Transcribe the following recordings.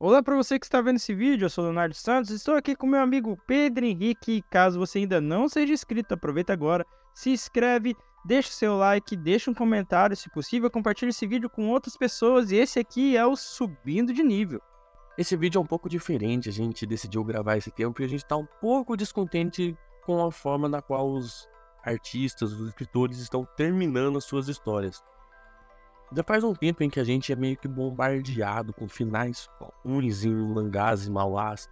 Olá para você que está vendo esse vídeo, eu sou Leonardo Santos, estou aqui com meu amigo Pedro Henrique. Caso você ainda não seja inscrito, aproveita agora, se inscreve, deixa o seu like, deixa um comentário, se possível compartilhe esse vídeo com outras pessoas, e esse aqui é o Subindo de Nível. Esse vídeo é um pouco diferente, a gente decidiu gravar esse tempo e a gente está um pouco descontente com a forma na qual os artistas, os escritores estão terminando as suas histórias. Já faz um tempo em que a gente é meio que bombardeado com finais ruins em mangás e manhwas.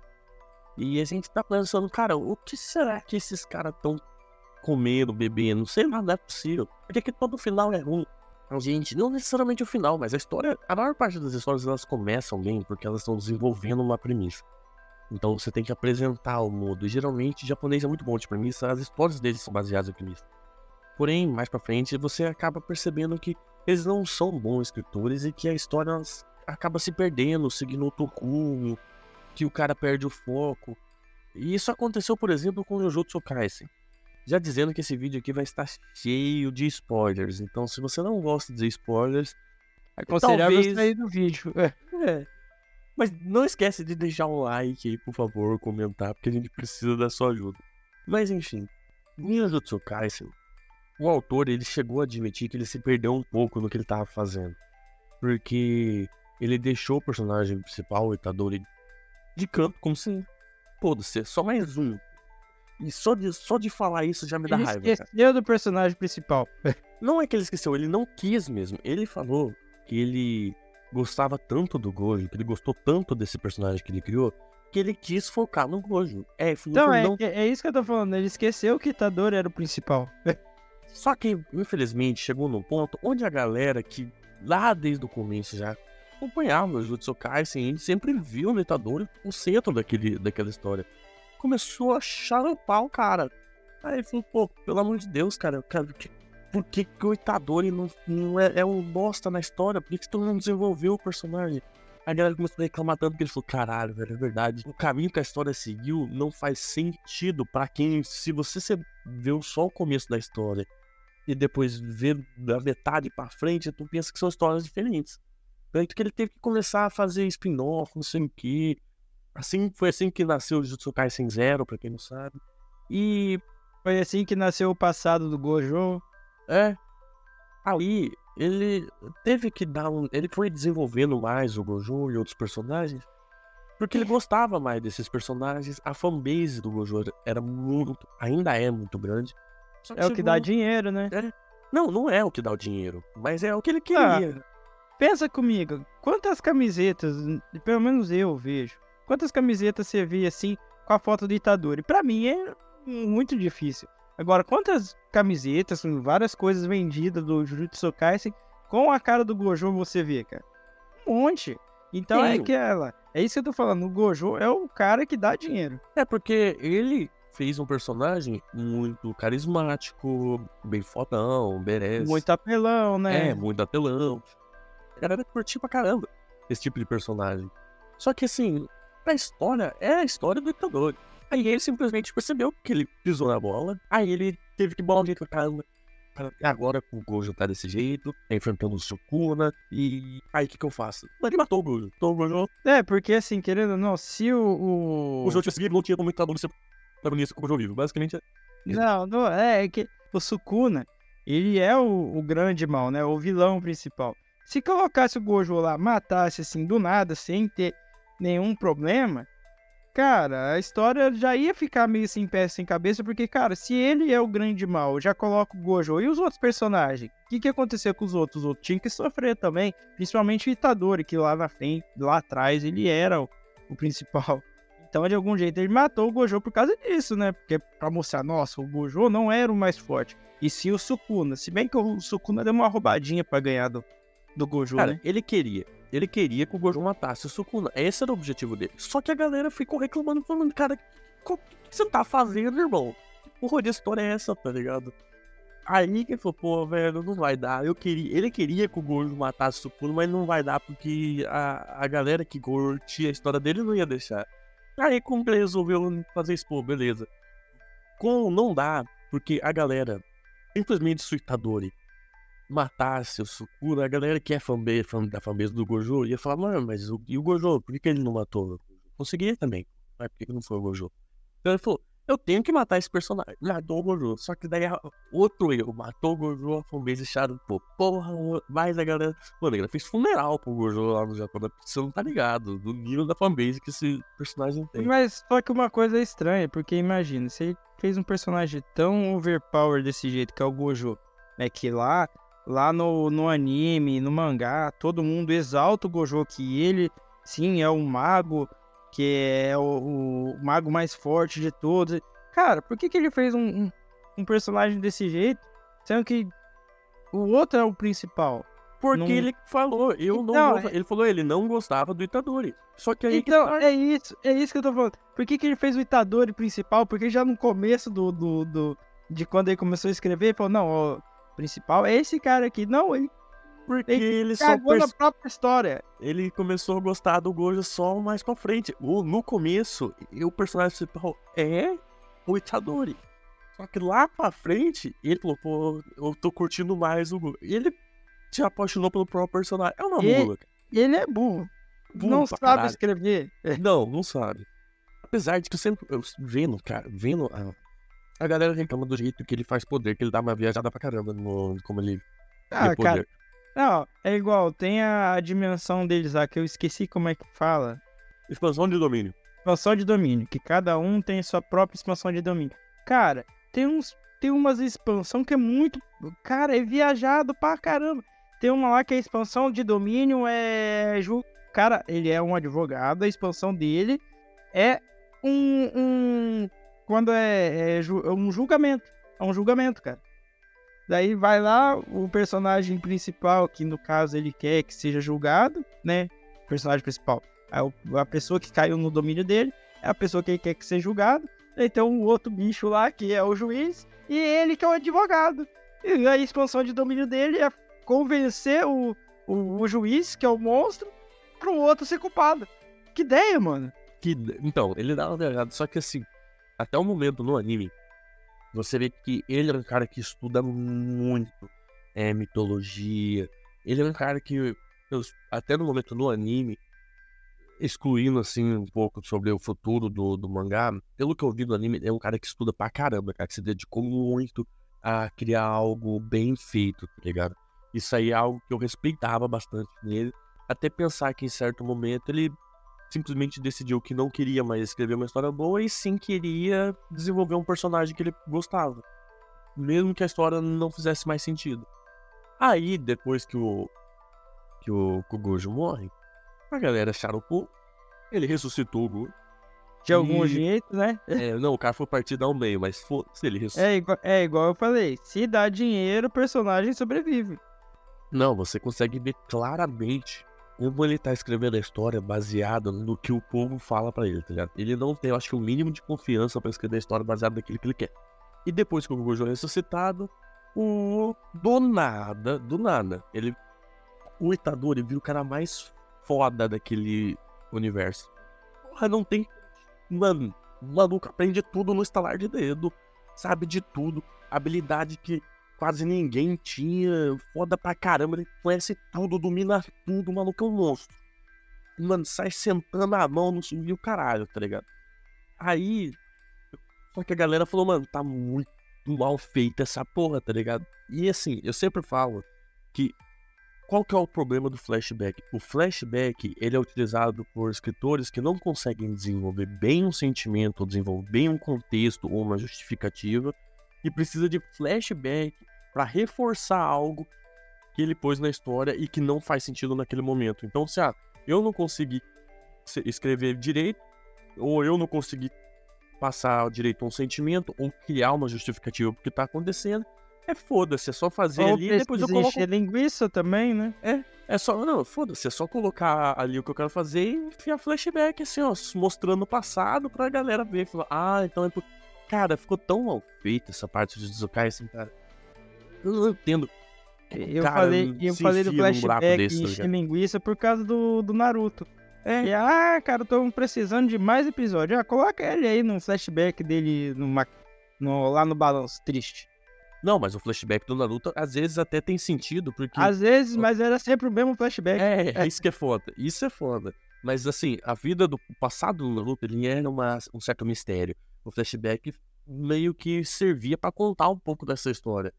E a gente tá pensando, cara, o que será que esses caras estão comendo, bebendo? Não sei lá, não é possível. Porque que todo final é ruim. Gente, não necessariamente o final, mas a história, a maior parte das histórias elas começam bem porque elas estão desenvolvendo uma premissa. Então você tem que apresentar o mundo. E geralmente o japonês é muito bom de premissa, as histórias deles são baseadas em premissa. Porém, mais pra frente, você acaba percebendo que eles não são bons escritores e que a história acaba se perdendo, seguindo outro rumo, que o cara perde o foco. E isso aconteceu, por exemplo, com Jujutsu Kaisen. Já dizendo que esse vídeo aqui vai estar cheio de spoilers, então se você não gosta de spoilers, Aconselhável sair do vídeo. Mas não esquece de deixar um like aí, por favor, comentar, porque a gente precisa da sua ajuda. Mas enfim, em Jujutsu Kaisen, o autor ele chegou a admitir que ele se perdeu um pouco no que ele estava fazendo. Porque ele deixou o personagem principal, o Itadori, de canto, como se, foda-se, é só mais um. E só de falar isso já me dá Ele raiva, cara. esqueceu do personagem principal. Não é que ele esqueceu, ele não quis mesmo. Ele falou que ele gostava tanto do Gojo, que ele gostou tanto desse personagem que ele criou, que ele quis focar no Gojo. Então, Não. é isso que eu tô falando, ele esqueceu que Itadori era o principal. Só que, infelizmente, chegou num ponto onde a galera que lá desde o começo já acompanhava o Jujutsu Kaisen, ele sempre viu o Itadori o centro daquela história. Começou a charupar o cara. Aí ele falou, pô, pelo amor de Deus, cara, por que o Itadori não é um bosta na história? Por que tu não desenvolveu o personagem? A galera começou a reclamar tanto que ele falou, caralho, velho, é verdade. O caminho que a história seguiu não faz sentido pra quem, se você viu só o começo da história e depois ver da metade pra frente, tu pensa que são histórias diferentes. Tanto que ele teve que começar a fazer spin-off, não sei o que. Foi assim que nasceu o Jujutsu Kaisen Zero, pra quem não sabe. E Foi assim que nasceu o passado do Gojo. aí ele teve que ele foi desenvolvendo mais o Gojo e outros personagens, porque ele gostava mais desses personagens. A fanbase do Gojo era ainda é muito grande. Só É o que dá chegou- dinheiro, né? Não é o que dá o dinheiro, mas é o que ele Ah, queria. pensa comigo, quantas camisetas, pelo menos eu vejo, quantas camisetas você vê assim com a foto do Itadori? Pra mim é muito difícil. Agora, quantas camisetas com várias coisas vendidas do Jujutsu Kaisen com a cara do Gojo você vê, cara? Um monte. Então Tem. é isso que eu tô falando, o Gojo é o cara que dá dinheiro. É porque ele fez um personagem muito carismático, bem fodão, badass. Muito apelão, né? Muito apelão. A galera curtiu pra caramba esse tipo de personagem. Só que assim, a história é a história do Itadori. Aí ele simplesmente percebeu que ele pisou na bola. Aí ele teve que bolar um jeito pra caramba. Agora o Gojo tá desse jeito, tá enfrentando o Sukuna. E aí o que eu faço? Ele matou o Gojo. Então o Gojo. Porque assim, querendo ou não, se O jogo tinha seguido, não tinha como o Itadori ser protagonista com o Gojo vivo. Basicamente é. Não, é que o Sukuna, ele é o grande mal, né? O vilão principal. Se colocasse o Gojo lá, matasse assim do nada, sem ter nenhum problema, cara, a história já ia ficar meio sem pé, sem cabeça, porque, cara, se ele é o grande mal, já coloca o Gojo e os outros personagens, o que aconteceu com os outros? Os outros tinham que sofrer também, principalmente o Itadori, que lá na frente, lá atrás, ele era o principal. Então, de algum jeito, ele matou o Gojo por causa disso, né? Porque pra mostrar, nossa, o Gojo não era o mais forte. E sim o Sukuna. Se bem que o Sukuna deu uma roubadinha pra ganhar do Gojo, Cara, né? ele queria que o Gojo matasse o Sukuna. Esse era o objetivo dele. Só que a galera ficou reclamando, falando, cara, o que você tá fazendo, irmão? Que porra de história é essa, tá ligado? Aí que ele falou, pô, velho, não vai dar. Ele queria que o Gojo matasse o Sukuna, mas não vai dar porque a galera que curtia a história dele não ia deixar. Aí como ele resolveu fazer isso, pô, beleza. Como não dá, porque a galera, simplesmente o Itadori, matasse o Sukuna, a galera que é fã da fanbase do Gojo ia falar, mano, mas e o Gojo, por que ele não matou? Conseguia também, mas por que não foi o Gojo? Então ele falou, eu tenho que matar esse personagem. Matou o Gojo. Só que daí outro erro. Matou o Gojo, a fanbase acharam, pô, porra, mas a galera... Mano, a galera fez funeral pro Gojo lá no Japão. Você não tá ligado do nível da fanbase que esse personagem tem. Mas só que uma coisa é estranha, porque imagina, se ele fez um personagem tão overpower desse jeito, que é o Gojo, né, que lá no anime, no mangá, todo mundo exalta o Gojo, que ele, sim, é um mago, que é o mago mais forte de todos. Cara, por que ele fez um personagem desse jeito, sendo que o outro é o principal? Porque Não- ele falou, Então, ele falou, ele não gostava do Itadori. Só que aí Então, que tá. é isso que eu tô falando. Por que ele fez o Itadori principal? Porque já no começo de quando ele começou a escrever, ele falou, não, ó, o principal é esse cara aqui. Não, ele Porque ele só cagou na própria história. ele começou a gostar do Gojo só mais pra frente. No começo, o personagem principal é o Itadori. Só que lá pra frente, ele falou, pô, eu tô curtindo mais o Gojo. E ele se apaixonou pelo próprio personagem. É uma mula, cara. E ele é burro. Burro Não pra sabe caralho. escrever. Não sabe. Apesar de que eu vendo a galera reclama do jeito que ele faz poder, que ele dá uma viajada pra caramba no como ele cria Ah, cara. poder. Não, é igual, tem a dimensão deles lá, que eu esqueci como é que fala. Expansão de domínio. Expansão de domínio, que cada um tem sua própria expansão de domínio. Cara, tem umas expansão que é muito... Cara, é viajado pra caramba. Tem uma lá que a expansão de domínio é... Cara, ele é um advogado, a expansão dele é quando é um julgamento. É um julgamento, cara. Daí vai lá o personagem principal, que no caso ele quer que seja julgado, né? O personagem principal. A pessoa que caiu no domínio dele é a pessoa que ele quer que seja julgado. Então o outro bicho lá, que é o juiz, e ele que é o advogado. E a expansão de domínio dele é convencer o juiz, que é o monstro, pro outro ser culpado. Que ideia, mano. Então, ele dá uma viajada, só que assim, até o momento no anime, você vê que ele é um cara que estuda muito mitologia. Ele é um cara que, até no momento no anime, excluindo assim um pouco sobre o futuro do mangá, pelo que eu vi do anime, é um cara que estuda pra caramba, cara, que se dedicou muito a criar algo bem feito, tá ligado? Isso aí é algo que eu respeitava bastante nele, até pensar que em certo momento ele simplesmente decidiu que não queria mais escrever uma história boa e sim queria desenvolver um personagem que ele gostava, mesmo que a história não fizesse mais sentido. Aí, depois que o Gojo morre, a galera charopou, ele ressuscitou o Gojo. De algum jeito, né? Não, o cara foi partido ao meio, mas foda-se, ele ressuscitou. É igual eu falei, se dá dinheiro, o personagem sobrevive. Não, você consegue ver claramente como ele tá escrevendo a história baseado no que o povo fala pra ele, tá ligado? Ele não tem, eu acho que o mínimo de confiança pra escrever a história baseada naquilo que ele quer. E depois que o Gojo é ressuscitado, do nada, o Itadori viu o cara mais foda daquele universo. Porra, não tem... Mano, o maluco aprende tudo no estalar de dedo, sabe de tudo, habilidade que quase ninguém tinha, foda pra caramba, ele conhece tudo, domina tudo, o maluco é um monstro. Mano, sai sentando a mão no subir o caralho, tá ligado? Aí, só que a galera falou, mano, tá muito mal feita essa porra, tá ligado? E assim, eu sempre falo que qual que é o problema do flashback? O flashback, ele é utilizado por escritores que não conseguem desenvolver bem um sentimento, ou desenvolver bem um contexto ou uma justificativa, e precisa de flashback para reforçar algo que ele pôs na história e que não faz sentido naquele momento. Então, se eu não consegui escrever direito, ou eu não consegui passar direito um sentimento, ou criar uma justificativa pro que tá acontecendo, foda-se, é só fazer Ou ali e depois eu coloco... encher linguiça também, né? É só, não, foda-se, é só colocar ali o que eu quero fazer e enfiar flashback, assim, ó, mostrando o passado pra galera ver. Falar, então é por... Cara, ficou tão mal feita essa parte de Juzukai, assim, cara. Eu não entendo. Eu Cara, falei do flashback desse, e tá encher ligado? linguiça linguiça por causa do Naruto. Cara, eu tô precisando de mais episódio. Coloca ele aí no flashback dele lá no balanço, triste. Não, mas o flashback do Naruto às vezes até tem sentido, porque Às vezes, mas era sempre o mesmo flashback. é isso que é foda. Isso é foda. Mas assim, a vida do o passado do Naruto, ele era um certo mistério. O flashback meio que servia pra contar um pouco dessa história.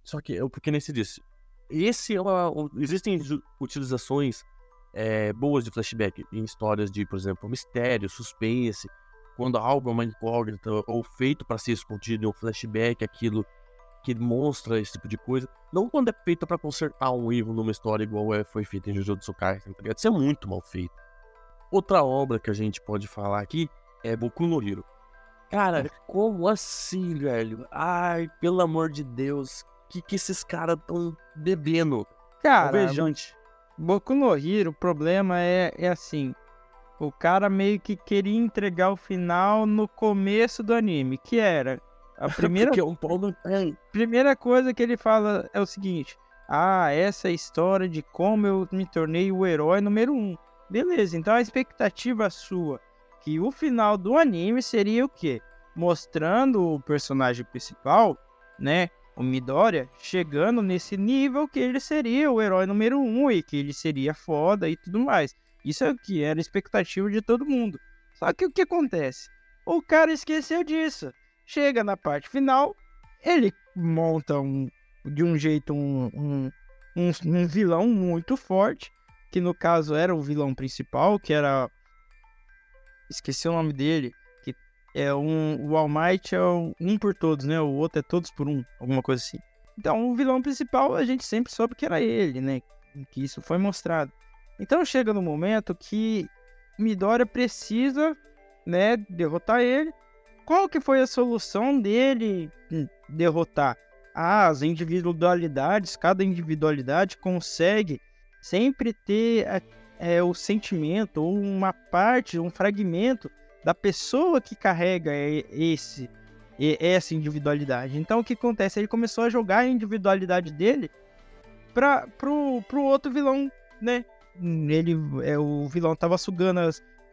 Só que, porque nem se disse, existem utilizações boas de flashback em histórias de, por exemplo, mistério, suspense, quando algo é uma incógnita ou feito pra ser escondido em um flashback, aquilo que mostra esse tipo de coisa. Não quando é feito pra consertar um erro numa história igual foi feito em Jujutsu Kaisen, tá ligado? Isso é muito mal feito. Outra obra que a gente pode falar aqui é Boku no Hero. Cara, como assim, velho? Ai, pelo amor de Deus, que esses caras tão bebendo? Cara, Alvejante. Boku no Hero, o problema é assim, o cara meio que queria entregar o final no começo do anime, que era a primeira, Porque um pau não tem. primeira coisa que ele fala é o seguinte: essa é a história de como eu me tornei o herói número 1. Beleza, então a expectativa sua que o final do anime seria o quê? Mostrando o personagem principal, né, o Midoriya, chegando nesse nível que ele seria o herói número 1 e que ele seria foda e tudo mais. Isso é o que era a expectativa de todo mundo. Só que o que acontece? O cara esqueceu disso. Chega na parte final, ele monta de um jeito um vilão muito forte, que no caso era o vilão principal, que era... Esqueci o nome dele, que é o All Might é um por todos, né? O outro é todos por um, alguma coisa assim. Então o vilão principal a gente sempre soube que era ele, né? Que isso foi mostrado. Então chega no momento que Midoriya precisa, né, derrotar ele. Qual que foi a solução dele derrotar? As individualidades, cada individualidade consegue sempre ter o sentimento, ou uma parte, um fragmento da pessoa que carrega essa individualidade. Então o que acontece? Ele começou a jogar a individualidade dele pro outro vilão, né? O vilão tava sugando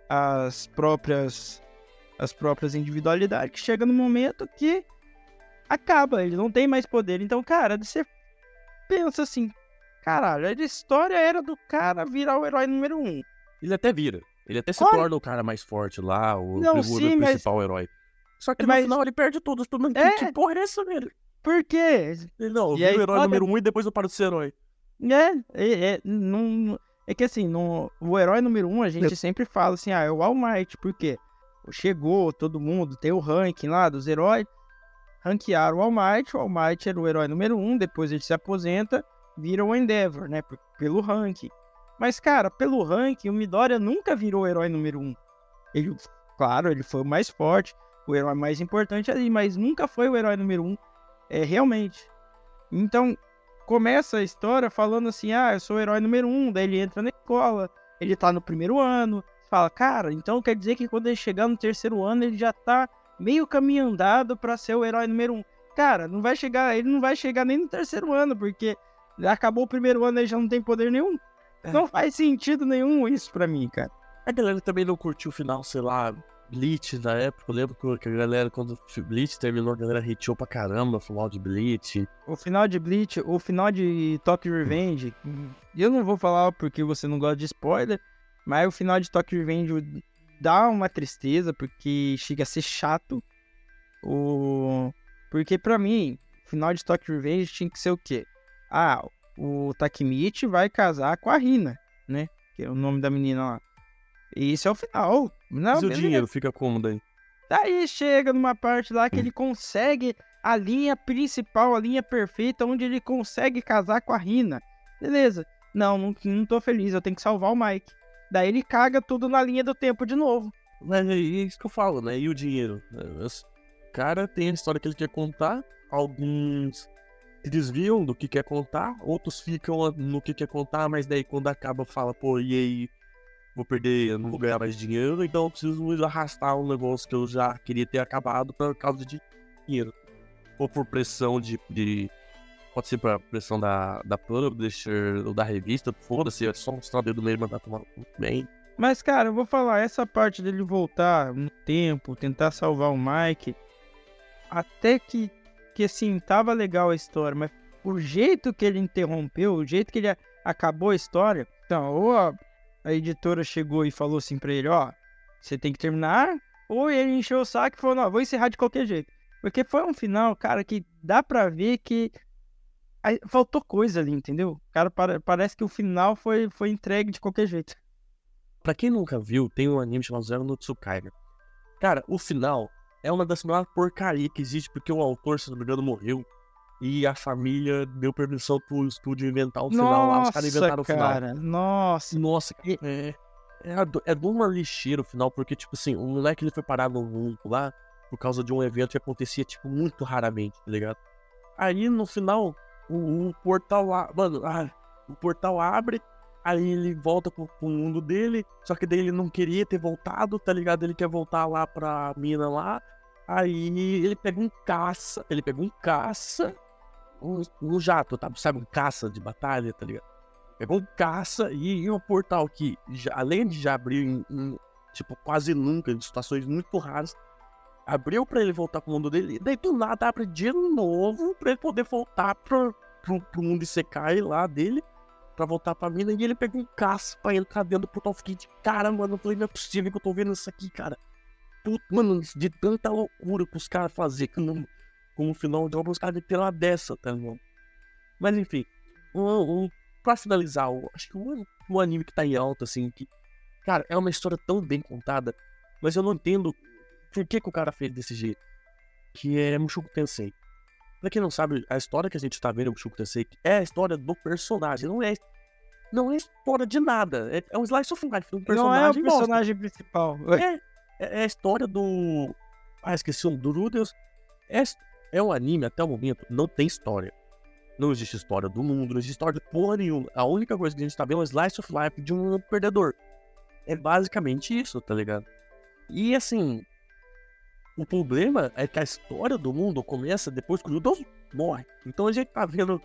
as próprias individualidades. Chega no momento que acaba, ele não tem mais poder. Então, cara, você pensa assim, caralho, a história era do cara virar o herói número 1. Ele até vira. Ele até se Olha, torna o cara mais forte lá, não, sim, mas principal herói. Só que no mas final ele perde todos. Que porra é essa, velho? por quê? Ele não, E eu aí, vi o herói número 1 e depois eu paro de ser herói. É que assim, o herói número 1 a gente sempre fala assim, é o All Might, por quê? Chegou todo mundo, tem o ranking lá dos heróis, ranquearam o All Might era o herói número 1, depois ele se aposenta, vira o Endeavor, né, pelo ranking. Mas, cara, pelo ranking, o Midoriya nunca virou o herói número 1. Ele, claro, ele foi o mais forte, o herói mais importante ali, mas nunca foi o herói número 1, realmente. Então, começa a história falando assim, eu sou o herói número 1, daí ele entra na escola, ele tá no primeiro ano, fala, cara, então quer dizer que quando ele chegar no terceiro ano, ele já tá meio caminho andado pra ser o herói número 1. Cara, ele não vai chegar nem no terceiro ano, porque acabou o primeiro ano e já não tem poder nenhum. Não faz sentido nenhum isso pra mim, cara. A galera também não curtiu o final, sei lá, Bleach na época. Eu lembro que a galera, quando Bleach terminou, a galera hateou pra caramba o final de Bleach. O final de Bleach, o final de Tokyo Revenge, eu não vou falar porque você não gosta de spoiler, mas o final de Tokyo Revenge dá uma tristeza, porque chega a ser chato. Porque pra mim, o final de Tokyo Revenge tinha que ser o quê? O Takemichi vai casar com a Hina, né? Que é o nome da menina lá. E isso é o final. Não, Mas o beleza. dinheiro fica como daí? Daí chega numa parte lá que ele consegue a linha principal, a linha perfeita, onde ele consegue casar com a Hina. Beleza. Não tô feliz, eu tenho que salvar o Mike. Daí ele caga tudo na linha do tempo de novo. Mas é isso que eu falo, né? E o dinheiro? O cara tem a história que ele quer contar, alguns se desviam do que quer contar, outros ficam no que quer contar, mas daí quando acaba fala, pô, e aí? Vou perder, eu não vou ganhar mais dinheiro, então eu preciso arrastar um negócio que eu já queria ter acabado por causa de dinheiro. Ou por pressão pode ser por pressão da publisher ou da revista, foda-se, é só mostrar o dedo nele e mandar tomar bem. Mas, cara, eu vou falar, essa parte dele voltar no tempo, tentar salvar o Mike, até que que, assim, tava legal a história, mas o jeito que ele interrompeu, o jeito que ele acabou a história, então, ou a editora chegou e falou assim pra ele, ó, você tem que terminar, ou ele encheu o saco e falou, não, vou encerrar de qualquer jeito. Porque foi um final, cara, que dá pra ver que faltou coisa ali, entendeu? Cara, parece que o final foi entregue de qualquer jeito. Pra quem nunca viu, tem um anime chamado Zero no Tsukaima. Cara, o final é uma das maiores porcarias que existe, porque o autor, se não me engano, morreu. E a família deu permissão pro estúdio inventar o final lá. Os caras inventaram o final. Cara, nossa. Nossa, é de uma lixeira o final, porque, tipo assim, o moleque ele foi parar no mundo lá por causa de um evento que acontecia, tipo, muito raramente, tá ligado? Aí, no final, o portal lá, mano, o portal abre, aí ele volta pro mundo dele, só que daí ele não queria ter voltado, tá ligado? Ele quer voltar lá pra mina lá, aí ele pega um caça, um jato, tá? Sabe, um caça de batalha, tá ligado? Pegou um caça e o portal que, além de já abrir tipo, quase nunca, em situações muito raras, abriu pra ele voltar pro mundo dele, e daí do nada abre de novo pra ele poder voltar pro mundo Isekai lá dele, pra voltar pra mina, e ele pegou um caça pra entrar dentro do portal. Fiquei de cara, mano, eu falei, não é possível que eu tô vendo isso aqui, cara. Puta, mano, de tanta loucura que os caras fazem como final de obra, os caras meteram uma dessa, tá ligado? Mas enfim, pra finalizar, acho que o anime que tá em alta, assim, que, cara, é uma história tão bem contada, mas eu não entendo por que o cara fez desse jeito, que é Mushoku Tensei. Pra quem não sabe, a história que a gente tá vendo no Mushoku Tensei é a história do personagem, não é história de nada, é um slice of life, um personagem. Não é o personagem principal. É a história do... esqueci o nome, do Rudeus. É um anime, até o momento, não tem história. Não existe história do mundo, não existe história de porra nenhuma. A única coisa que a gente tá vendo é um slice of life de um perdedor. É basicamente isso, tá ligado? E assim, o problema é que a história do mundo começa depois que o Deus morre. Então a gente tá vendo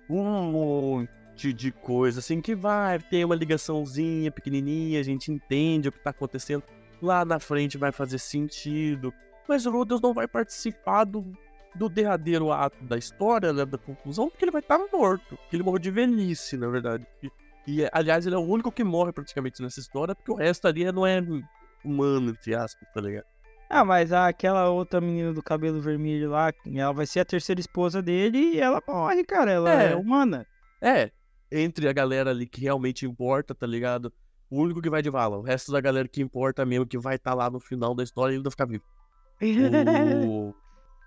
um monte de coisa assim que vai ter uma ligaçãozinha pequenininha, a gente entende o que tá acontecendo. Lá na frente vai fazer sentido. Mas o Rudeus não vai participar do derradeiro ato da história, né, da conclusão, porque ele vai estar morto. Porque ele morreu de velhice, na verdade. E, aliás, ele é o único que morre praticamente nessa história, porque o resto ali não é humano, entre aspas, tá ligado? Mas aquela outra menina do cabelo vermelho lá, ela vai ser a terceira esposa dele e ela morre, cara. Ela é humana. Entre a galera ali que realmente importa, tá ligado? O único que vai de vala. O resto da galera que importa mesmo, que vai estar lá no final da história, ele não fica vivo.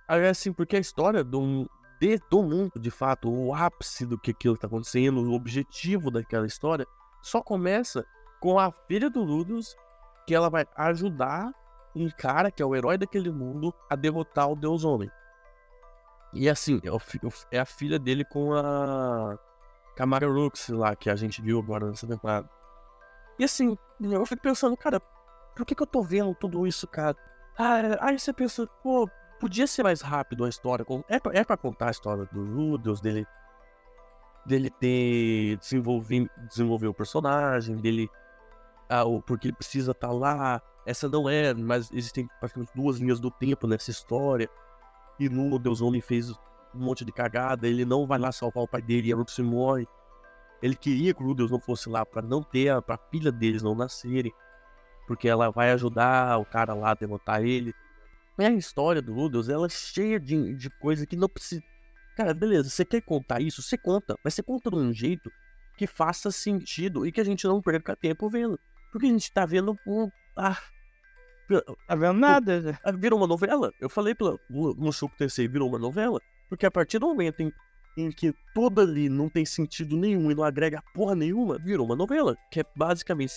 Assim, porque a história do mundo, de fato, o ápice do que aquilo tá acontecendo, o objetivo daquela história, só começa com a filha do Rudeus, que ela vai ajudar um cara, que é o herói daquele mundo, a derrotar o Deus Homem. E assim, é a filha dele com a Kamara Rux lá, que a gente viu agora nessa temporada. E assim, eu fico pensando, cara, por que eu tô vendo tudo isso, cara? Aí você pensa, pô, podia ser mais rápido a história. É pra contar a história do Rudeus, dele ter desenvolver o personagem, dele... porque ele precisa estar lá. Essa não é, mas existem praticamente 2 linhas do tempo nessa história. E no Deus Homem fez um monte de cagada. Ele não vai lá salvar o pai dele e a Rux morre. Ele queria que o Rudeus não fosse lá pra não ter, pra filha deles não nascerem. Porque ela vai ajudar o cara lá a derrotar ele. E a história do Rudeus, ela é cheia de coisa que não precisa... Cara, beleza, você quer contar isso? Você conta. Mas você conta de um jeito que faça sentido e que a gente não perca tempo vendo. Porque a gente tá vendo Tá vendo nada? Virou uma novela. Eu falei no Mushoku Tensei, virou uma novela. Porque a partir do momento em que tudo ali não tem sentido nenhum e não agrega porra nenhuma, virou uma novela. Que é basicamente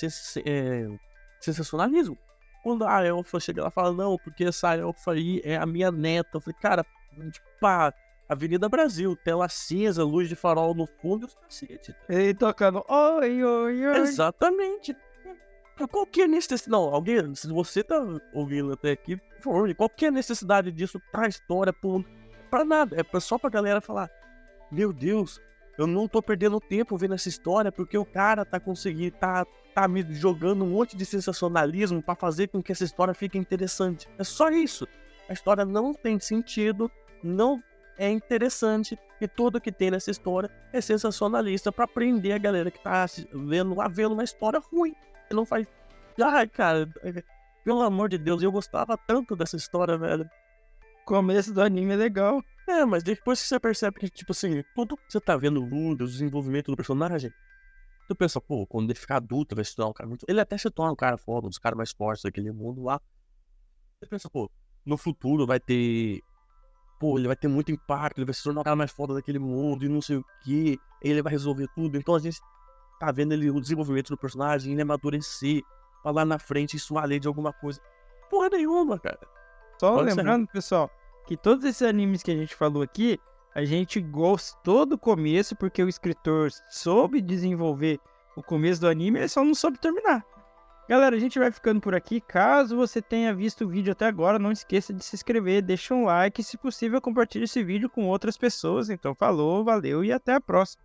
sensacionalismo. Quando a elfa chega lá e fala, não, porque essa elfa aí é a minha neta. Eu falei, cara, tipo, Avenida Brasil, tela cinza, luz de farol no fundo, os cacete. E tocando, oi, oi, oi. Exatamente. Qual que é a necessidade? Não, alguém, se você tá ouvindo até aqui, por favor, qual que é a necessidade disso pra história, pra nada? É só pra galera falar, meu Deus, eu não tô perdendo tempo vendo essa história, porque o cara tá conseguindo, tá me jogando um monte de sensacionalismo pra fazer com que essa história fique interessante. É só isso. A história não tem sentido, não é interessante e tudo que tem nessa história é sensacionalista pra prender a galera que tá vendo uma história ruim. Que não faz. Ai, cara, pelo amor de Deus, eu gostava tanto dessa história, velho. O começo do anime é legal. É, mas depois que você percebe que, tipo assim, tudo que você tá vendo o desenvolvimento do personagem, tu pensa, pô, quando ele ficar adulto, vai se tornar um cara muito. Ele até se torna um cara foda, um dos caras mais fortes daquele mundo lá. Você pensa, pô, no futuro vai ter. Pô, ele vai ter muito impacto, ele vai se tornar o cara mais foda daquele mundo e não sei o que. Ele vai resolver tudo. Então a gente tá vendo ele, o desenvolvimento do personagem, ele amadurecer, pra lá na frente isso valer de alguma coisa. Porra nenhuma, cara. Só Fala sério. lembrando, pessoal, que todos esses animes que a gente falou aqui, a gente gostou do começo porque o escritor soube desenvolver o começo do anime, ele só não soube terminar. Galera, a gente vai ficando por aqui. Caso você tenha visto o vídeo até agora, não esqueça de se inscrever, deixa um like e, se possível, compartilhe esse vídeo com outras pessoas. Então, falou, valeu e até a próxima.